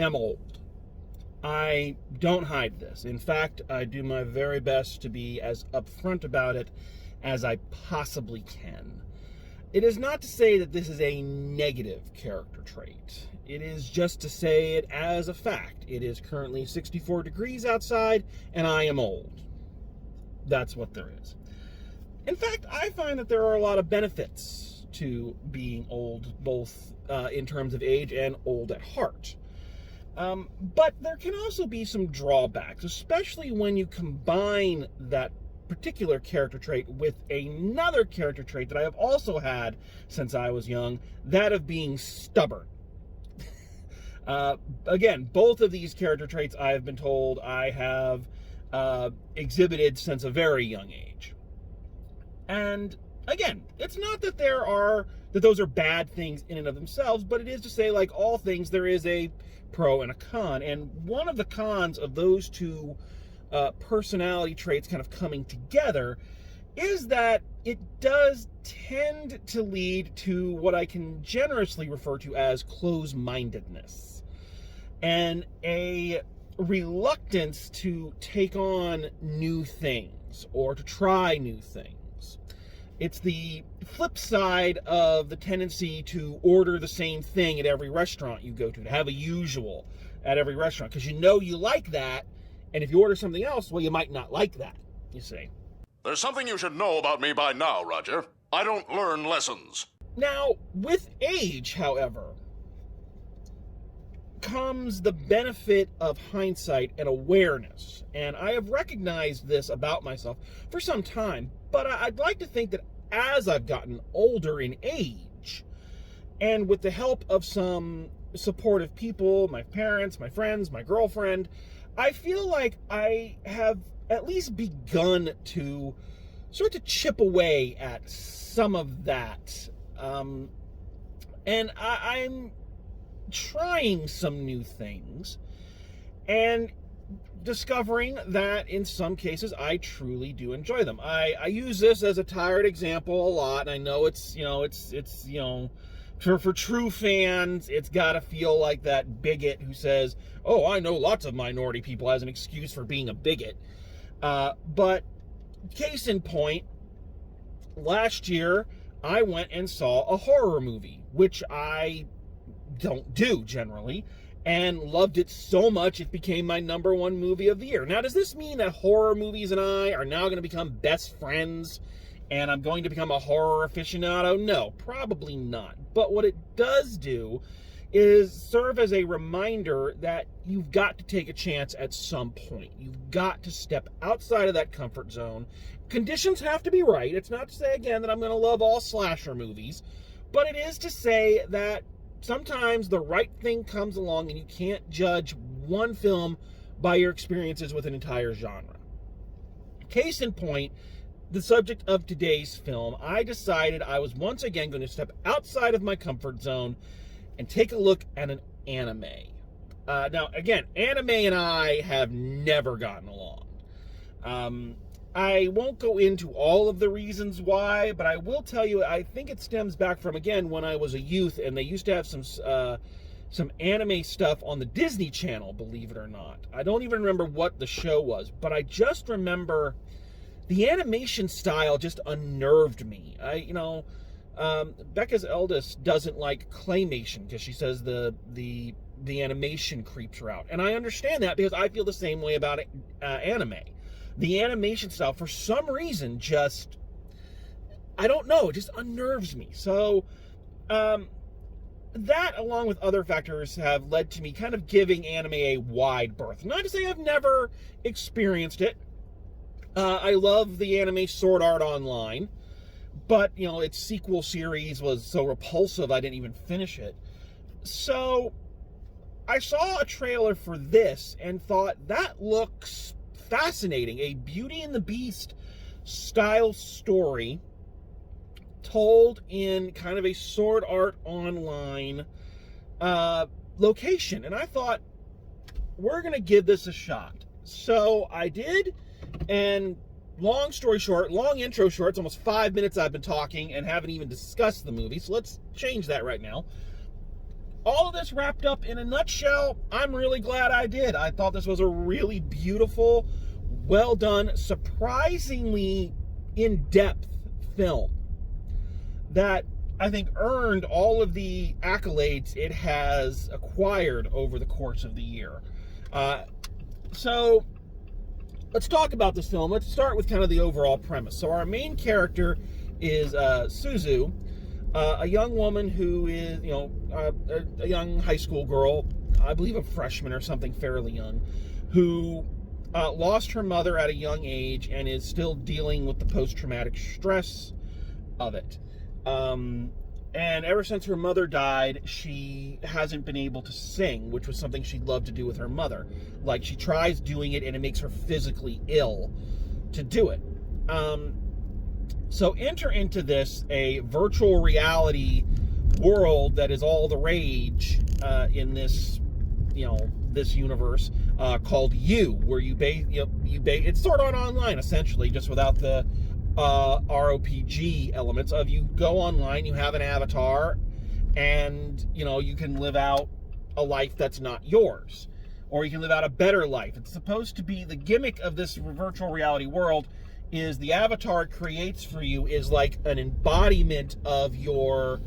am old. I don't hide this. In fact, I do my very best to be as upfront about it as I possibly can. It is not to say that this is a negative character trait. It is just to say it as a fact. It is currently 64 degrees outside, and I am old. That's what there is. In fact, I find that there are a lot of benefits to being old, both in terms of age and old at heart. But there can also be some drawbacks, especially when you combine that particular character trait with another character trait that I have also had since I was young, that of being stubborn. Again, both of these character traits I have been told I have exhibited since a very young age. And again, it's not that those are bad things in and of themselves, but it is to say, like all things, there is a pro and a con. And one of the cons of those two personality traits kind of coming together is that it does tend to lead to what I can generously refer to as close-mindedness and a reluctance to take on new things or to try new things. It's the flip side of the tendency to order the same thing at every restaurant you go to have a usual at every restaurant, because you know you like that, and if you order something else, well, you might not like that, you see. There's something you should know about me by now, Roger. I don't learn lessons. Now, with age, however, comes the benefit of hindsight and awareness. And I have recognized this about myself for some time, but I'd like to think that as I've gotten older in age, and with the help of some supportive people, my parents, my friends, my girlfriend, I feel like I have at least begun to sort of chip away at some of that. And I'm trying some new things and discovering that in some cases I truly do enjoy them. I use this as a tired example a lot, and I know it's for true fans, it's got to feel like that bigot who says, oh, I know lots of minority people, as an excuse for being a bigot. But case in point, last year I went and saw a horror movie, which I don't do generally, and loved it so much it became my #1 movie of the year. Now, does this mean that horror movies and I are now going to become best friends and I'm going to become a horror aficionado? No, probably not. But what it does do is serve as a reminder that you've got to take a chance at some point. You've got to step outside of that comfort zone. Conditions have to be right. It's not to say, again, that I'm going to love all slasher movies, but it is to say that sometimes the right thing comes along and you can't judge one film by your experiences with an entire genre. Case in point, the subject of today's film, I decided I was once again going to step outside of my comfort zone and take a look at an anime. Now, again, anime and I have never gotten along. I won't go into all of the reasons why, but I will tell you, I think it stems back from, again, when I was a youth, and they used to have some anime stuff on the Disney Channel, believe it or not. I don't even remember what the show was, but I just remember the animation style just unnerved me. Becca's eldest doesn't like claymation because she says the animation creeps her out. And I understand that because I feel the same way about anime. The animation style, for some reason, just, I don't know, it just unnerves me. So, that, along with other factors, have led to me kind of giving anime a wide berth. Not to say I've never experienced it. I love the anime Sword Art Online, but, its sequel series was so repulsive I didn't even finish it. So, I saw a trailer for this and thought, that looks fascinating. A Beauty and the Beast style story told in kind of a Sword Art Online location. And I thought, we're going to give this a shot. So I did, and long story short, long intro short, it's almost 5 minutes I've been talking and haven't even discussed the movie, so let's change that right now. all of this wrapped up in a nutshell, I'm really glad I did. I thought this was a really beautiful, well done, surprisingly in-depth film that I think earned all of the accolades it has acquired over the course of the year. So let's talk about this film. Let's start with kind of the overall premise. So our main character is Suzu, a young woman who is, a young high school girl, I believe a freshman or something, fairly young, who lost her mother at a young age and is still dealing with the post-traumatic stress of it. And ever since her mother died, she hasn't been able to sing, which was something she loved to do with her mother. Like, she tries doing it and it makes her physically ill to do it. So enter into this a virtual reality world that is all the rage in this, this universe called You, where it's sort of online essentially, just without the ROPG elements of you go online, you have an avatar, and you can live out a life that's not yours, or you can live out a better life. It's supposed to be the gimmick of this virtual reality world is the avatar it creates for you is like an embodiment of your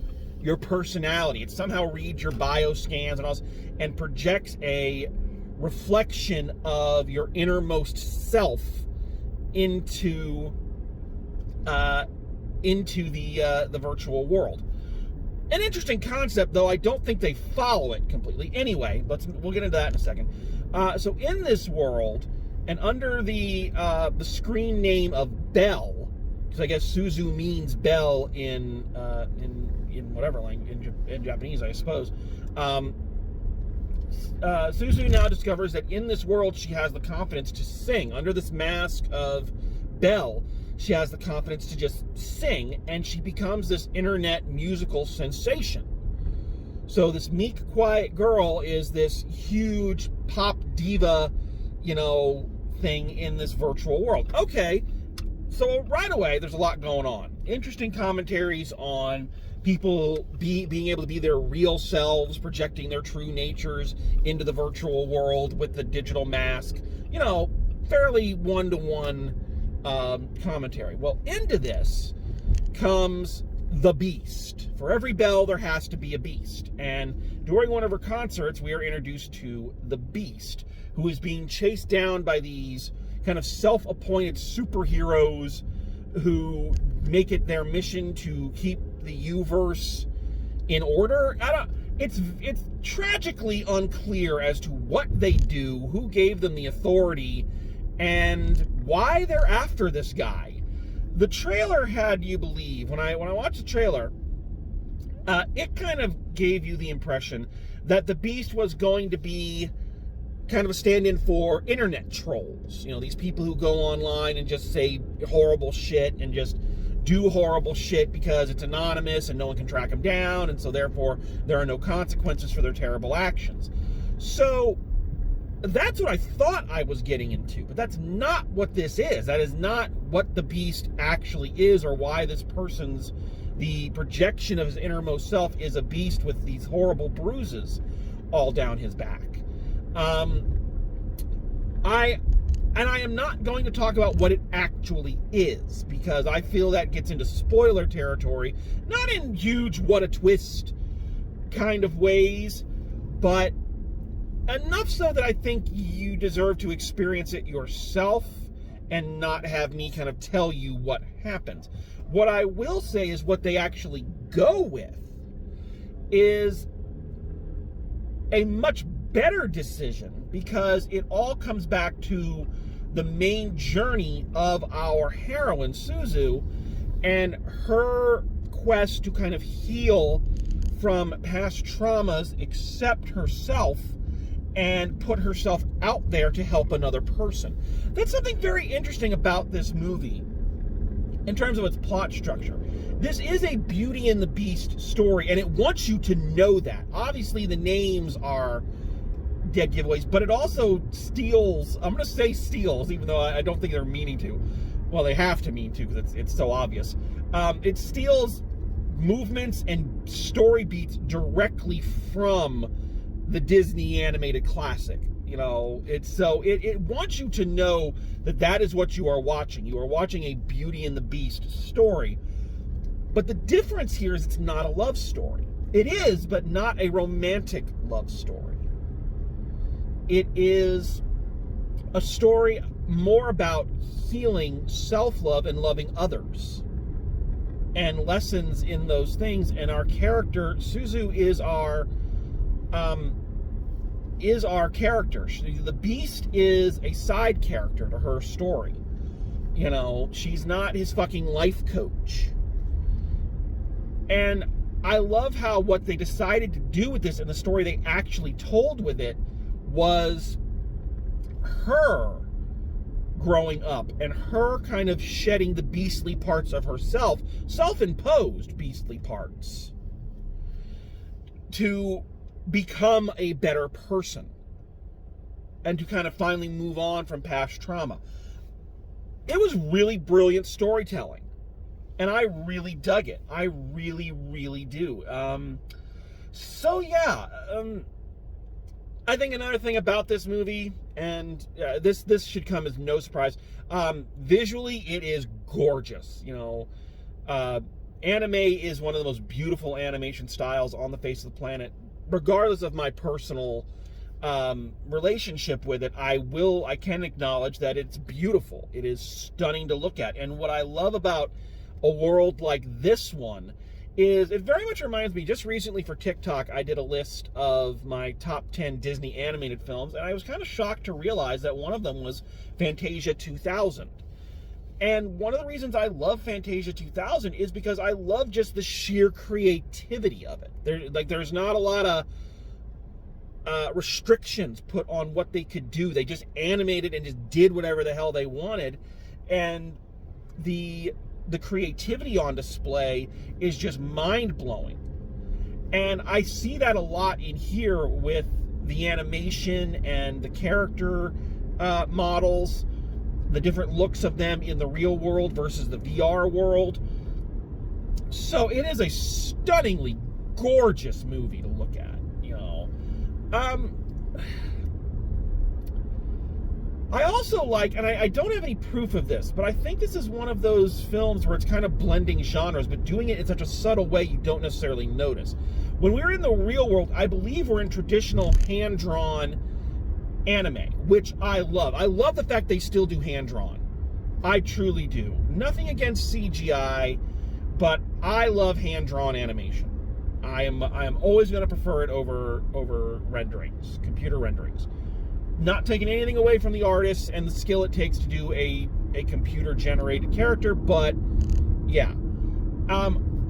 personality. It somehow reads your bio scans and all, and projects a reflection of your innermost self into the virtual world. An interesting concept, though I don't think they follow it completely. Anyway, we'll get into that in a second. So in this world, and under the screen name of Belle, because I guess Suzu means Belle in whatever language, in Japanese, I suppose. Suzu now discovers that in this world she has the confidence to sing. Under this mask of Belle, she has the confidence to just sing, and she becomes this internet musical sensation. So this meek, quiet girl is this huge pop diva, thing in this virtual world. Okay, so right away, there's a lot going on. Interesting commentaries on people being able to be their real selves, projecting their true natures into the virtual world with the digital mask. Fairly one-to-one commentary. Well, into this comes the Beast. For every Belle, there has to be a Beast. And during one of her concerts, we are introduced to the Beast, who is being chased down by these kind of self-appointed superheroes who make it their mission to keep the U-verse in order. It's tragically unclear as to what they do, who gave them the authority, and why they're after this guy. The trailer had you believe, when I watched the trailer, it kind of gave you the impression that the Beast was going to be kind of a stand-in for internet trolls. These people who go online and just say horrible shit and just do horrible shit because it's anonymous and no one can track them down, and so therefore there are no consequences for their terrible actions. So that's what I thought I was getting into, but that's not what this is. That is not what the Beast actually is, or why this person's, the projection of his innermost self is a beast with these horrible bruises all down his back. I am not going to talk about what it actually is, because I feel that gets into spoiler territory, not in huge what a twist kind of ways, but enough so that I think you deserve to experience it yourself and not have me kind of tell you what happens. What I will say is what they actually go with is a much better decision, because it all comes back to the main journey of our heroine, Suzu, and her quest to kind of heal from past traumas, accept herself, and put herself out there to help another person. That's something very interesting about this movie in terms of its plot structure. This is a Beauty and the Beast story, and it wants you to know that. Obviously, the names are dead giveaways, but it also steals, I'm going to say steals, even though I don't think they're meaning to. Well, they have to mean to, because it's so obvious. It steals movements and story beats directly from the Disney animated classic. You know, it wants you to know that that is what you are watching. You are watching a Beauty and the Beast story. But the difference here is it's not a love story. It is, but not a romantic love story. It is a story more about healing, self-love, and loving others. And lessons in those things. And our character, Suzu, is our character. The Beast is a side character to her story. You know, she's not his fucking life coach. And I love how what they decided to do with this and the story they actually told with it was her growing up and her kind of shedding the beastly parts of herself, self-imposed beastly parts, to become a better person and to kind of finally move on from past trauma. It was really brilliant storytelling, and I really dug it. I really, really do. I think another thing about this movie, and this should come as no surprise, visually it is gorgeous. You know, anime is one of the most beautiful animation styles on the face of the planet. Regardless of my personal relationship with it, I can acknowledge that it's beautiful. It is stunning to look at. And what I love about a world like this one is it very much reminds me, just recently for TikTok, I did a list of my top 10 Disney animated films, and I was kind of shocked to realize that one of them was Fantasia 2000. And one of the reasons I love Fantasia 2000 is because I love just the sheer creativity of it. There's not a lot of restrictions put on what they could do. They just animated and just did whatever the hell they wanted. And the creativity on display is just mind-blowing. And I see that a lot in here with the animation and the character models, the different looks of them in the real world versus the VR world. So it is a stunningly gorgeous movie to look at, you know. I also like, and I don't have any proof of this, but I think this is one of those films where it's kind of blending genres, but doing it in such a subtle way you don't necessarily notice. When we're in the real world, I believe we're in traditional hand-drawn anime, which I love. I love the fact they still do hand-drawn. I truly do. Nothing against CGI, but I love hand-drawn animation. I am always going to prefer it over renderings, computer renderings. Not taking anything away from the artists and the skill it takes to do a computer-generated character, but yeah.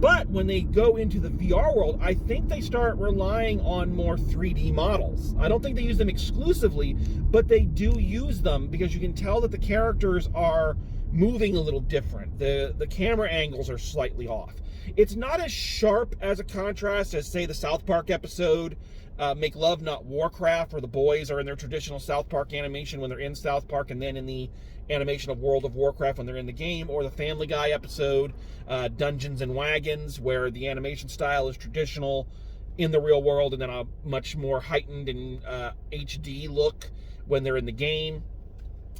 But when they go into the VR world, I think they start relying on more 3D models. I don't think they use them exclusively, but they do use them because you can tell that the characters are moving a little different. The camera angles are slightly off. It's not as sharp as a contrast as, say, the South Park episode, Make Love Not Warcraft, where the boys are in their traditional South Park animation when they're in South Park, and then in the animation of World of Warcraft when they're in the game, or the Family Guy episode, Dungeons and Wagons, where the animation style is traditional in the real world, and then a much more heightened and HD look when they're in the game.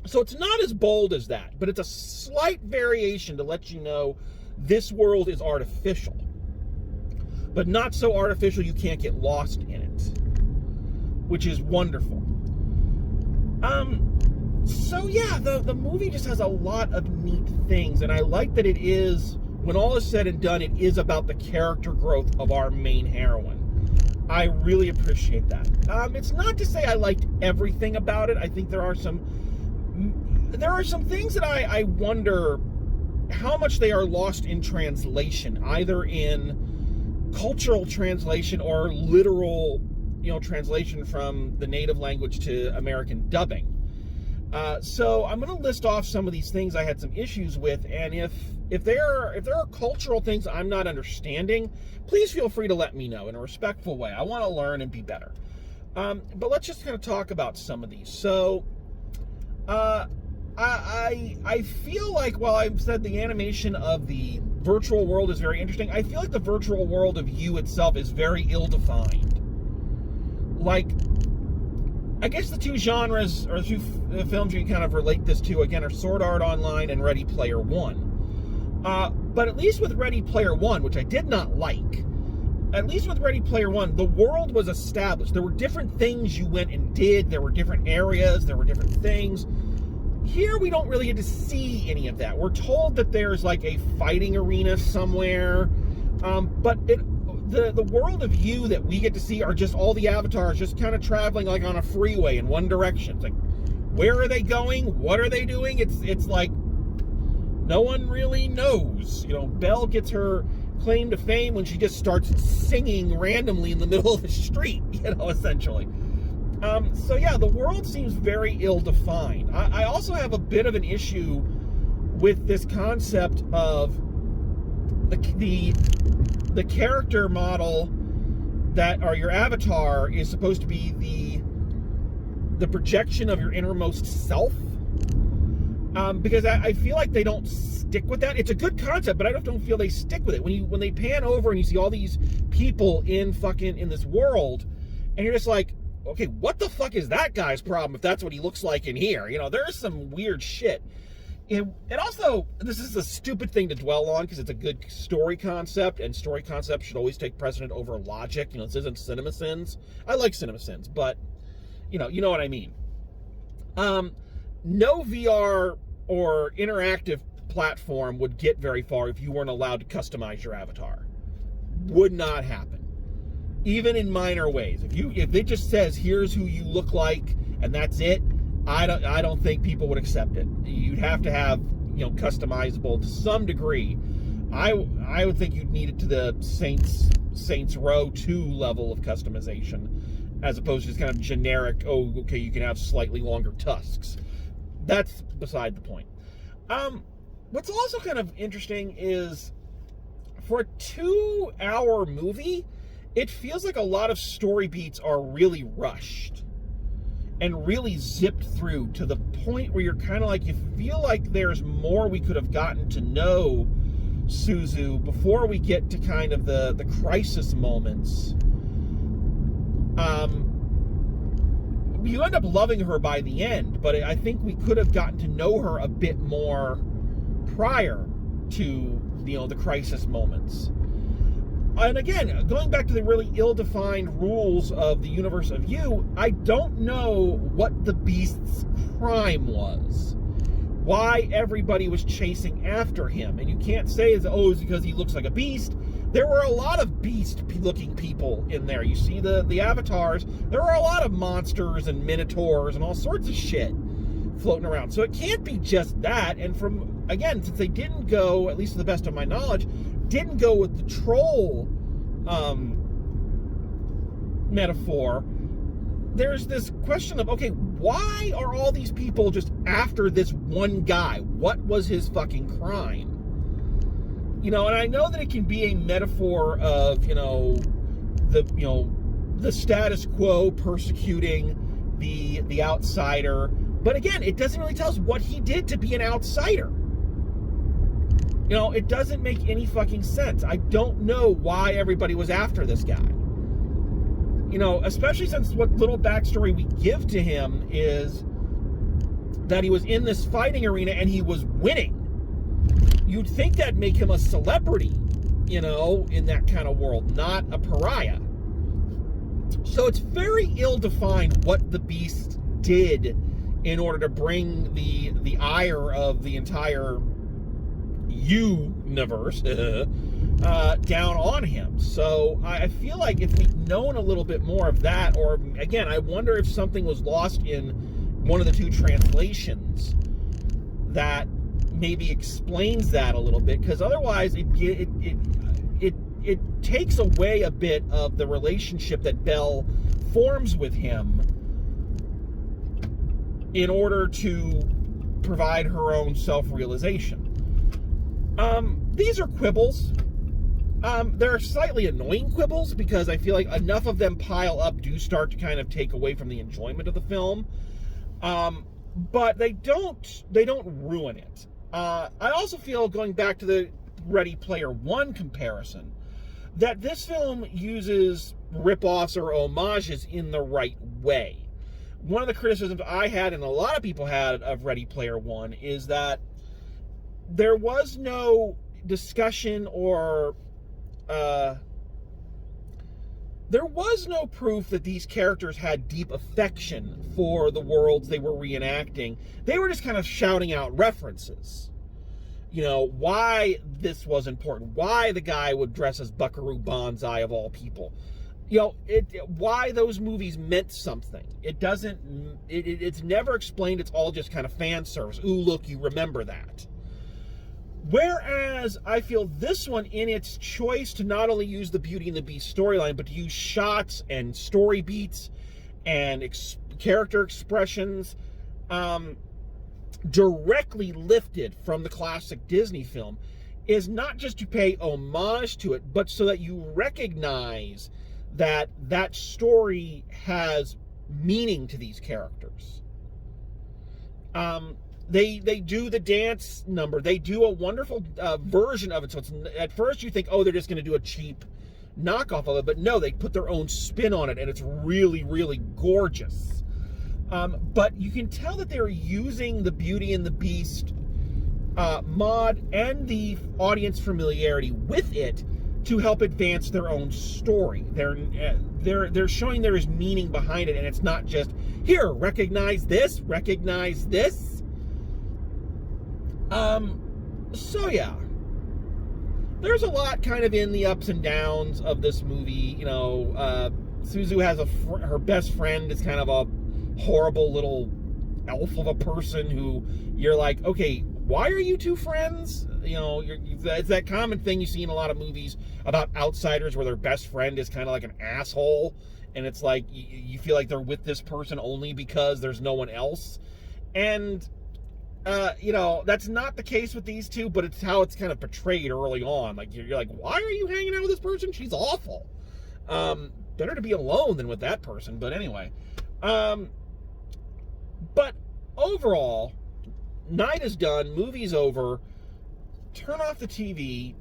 So it's not as bold as that, but it's a slight variation to let you know this world is artificial, but not so artificial you can't get lost in it, which is wonderful. So yeah, the movie just has a lot of neat things, and I like that it is, when all is said and done, it is about the character growth of our main heroine. I really appreciate that. It's not to say I liked everything about it. I think there are some things that I wonder how much they are lost in translation, either in cultural translation or literal, translation from the native language to American dubbing. So I'm going to list off some of these things I had some issues with, and if there are cultural things I'm not understanding, please feel free to let me know in a respectful way. I want to learn and be better. But let's just kind of talk about some of these. So, I feel like, while I've said the animation of the virtual world is very interesting. I feel like the virtual world of you itself is very ill-defined. Like, I guess the two genres, or the two films you can kind of relate this to, again, are Sword Art Online and Ready Player One. But at least with Ready Player One, which I did not like, at least with Ready Player One, the world was established. There were different things you went and did. There were different areas. There were different things. Here, we don't really get to see any of that. We're told that there's like a fighting arena somewhere, but the world of you that we get to see are just all the avatars just kind of traveling like on a freeway in one direction. It's like, where are they going? What are they doing? It's like no one really knows. You know, Belle gets her claim to fame when she just starts singing randomly in the middle of the street, you know, essentially. So yeah, the world seems very ill-defined. I also have a bit of an issue with this concept of the character model that, or your avatar, is supposed to be the projection of your innermost self. Because I feel like they don't stick with that. It's a good concept, but I don't feel they stick with it. When they pan over and you see all these people in this world, and you're just like, okay, what the fuck is that guy's problem if that's what he looks like in here? You know, there's some weird shit. And also, this is a stupid thing to dwell on because it's a good story concept, and story concepts should always take precedent over logic. You know, this isn't CinemaSins. I like CinemaSins, but you know what I mean. No VR or interactive platform would get very far if you weren't allowed to customize your avatar. Would not happen. Even in minor ways. If it just says, here's who you look like, and that's it, I don't think people would accept it. You'd have to have, you know, customizable to some degree. I would think you'd need it to the Saints Row 2 level of customization, as opposed to just kind of generic, oh, okay, you can have slightly longer tusks. That's beside the point. What's also kind of interesting is, for a 2-hour movie, it feels like a lot of story beats are really rushed and really zipped through to the point where you're kind of like, you feel like there's more we could have gotten to know Suzu before we get to kind of the crisis moments. You end up loving her by the end, but I think we could have gotten to know her a bit more prior to, you know, the crisis moments. And again, going back to the really ill-defined rules of the universe of you, I don't know what the Beast's crime was. Why everybody was chasing after him. And you can't say, it's because he looks like a beast. There were a lot of beast-looking people in there. You see the avatars. There were a lot of monsters and minotaurs and all sorts of shit floating around. So it can't be just that. And again, since they didn't go, at least to the best of my knowledge, didn't go with the troll metaphor, there's this question of, okay, why are all these people just after this one guy? What was his fucking crime? You know, and I know that it can be a metaphor of, the status quo persecuting the outsider, but again, it doesn't really tell us what he did to be an outsider. You know, it doesn't make any fucking sense. I don't know why everybody was after this guy. You know, especially since what little backstory we give to him is that he was in this fighting arena and he was winning. You'd think that'd make him a celebrity, you know, in that kind of world, not a pariah. So it's very ill-defined what the Beast did in order to bring the ire of the entire universe down on him. So I feel like if we'd known a little bit more of that, or again, I wonder if something was lost in one of the two translations that maybe explains that a little bit, because otherwise it takes away a bit of the relationship that Belle forms with him in order to provide her own self-realization. These are quibbles. They're slightly annoying quibbles because I feel like enough of them pile up do start to kind of take away from the enjoyment of the film. But they don't ruin it. I also feel, going back to Ready Player One comparison, that this film uses ripoffs or homages in the right way. One of the criticisms I had, and a lot of people had, of Ready Player One is that there was no discussion or there was no proof that these characters had deep affection for the worlds they were reenacting. They were just kind of shouting out references. You know, why this was important, why the guy would dress as Buckaroo Banzai of all people. You know, why those movies meant something. It's never explained. It's all just kind of fan service. Ooh, look, you remember that. Whereas I feel this one, in its choice to not only use the Beauty and the Beast storyline, but to use shots and story beats and character expressions directly lifted from the classic Disney film, is not just to pay homage to it, but so that you recognize that that story has meaning to these characters. They do the dance number. They do a wonderful version of it. So it's, at first you think, oh, they're just going to do a cheap knockoff of it. But no, they put their own spin on it, and it's really, really gorgeous. But you can tell that they're using the Beauty and the Beast mod and the audience familiarity with it to help advance their own story. They're showing there is meaning behind it, and it's not just, here, recognize this, recognize this. So yeah, there's a lot kind of in the ups and downs of this movie. You know, Suzu has her best friend is kind of a horrible little elf of a person who you're like, okay, why are you two friends? You know, it's that common thing you see in a lot of movies about outsiders where their best friend is kind of like an asshole, and it's like you feel like they're with this person only because there's no one else. And you know, that's not the case with these two, but it's how it's kind of portrayed early on. Like, you're like, why are you hanging out with this person? She's awful. Better to be alone than with that person. But anyway. But overall, night is done. Movie's over. Turn off the TV.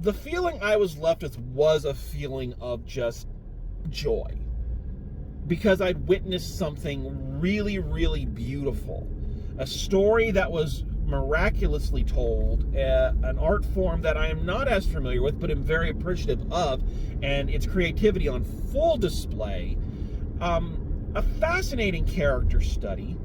The feeling I was left with was a feeling of just joy. Because I'd witnessed something really, really beautiful. A story that was miraculously told, an art form that I am not as familiar with, but am very appreciative of, and its creativity on full display, a fascinating character study,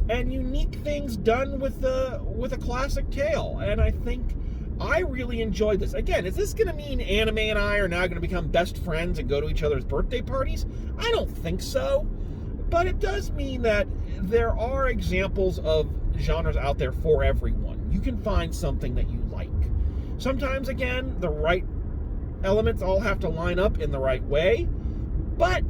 and unique things done with a classic tale. And I think I really enjoyed this. Again, is this going to mean Anime and I are now going to become best friends and go to each other's birthday parties? I don't think so. But it does mean that there are examples of genres out there for everyone. You can find something that you like. Sometimes, again, the right elements all have to line up in the right way, but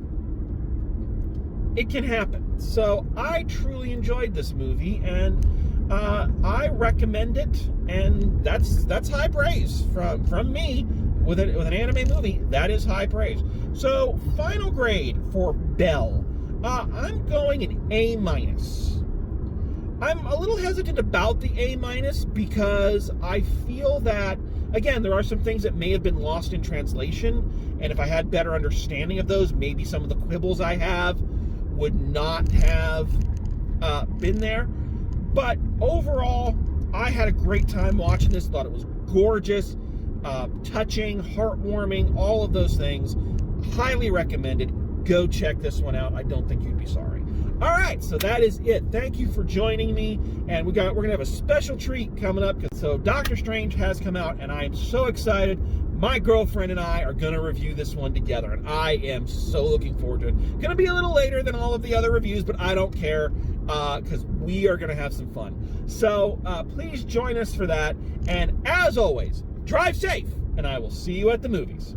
it can happen. So I truly enjoyed this movie, and I recommend it, and that's high praise from me. With an anime movie, that is high praise. So, final grade for Belle. I'm going an A-. I'm a little hesitant about the A- because I feel that, again, there are some things that may have been lost in translation, and if I had better understanding of those, maybe some of the quibbles I have would not have been there. But overall, I had a great time watching this. Thought it was gorgeous, touching, heartwarming, all of those things. Highly recommended. Go check this one out. I don't think you'd be sorry. All right, so that is it. Thank you for joining me, and we're gonna have a special treat coming up. So Doctor Strange has come out, and I am so excited. My girlfriend and I are gonna review this one together, and I am so looking forward to it. Gonna be a little later than all of the other reviews, but I don't care, because we are gonna have some fun. So please join us for that, and as always, drive safe, and I will see you at the movies.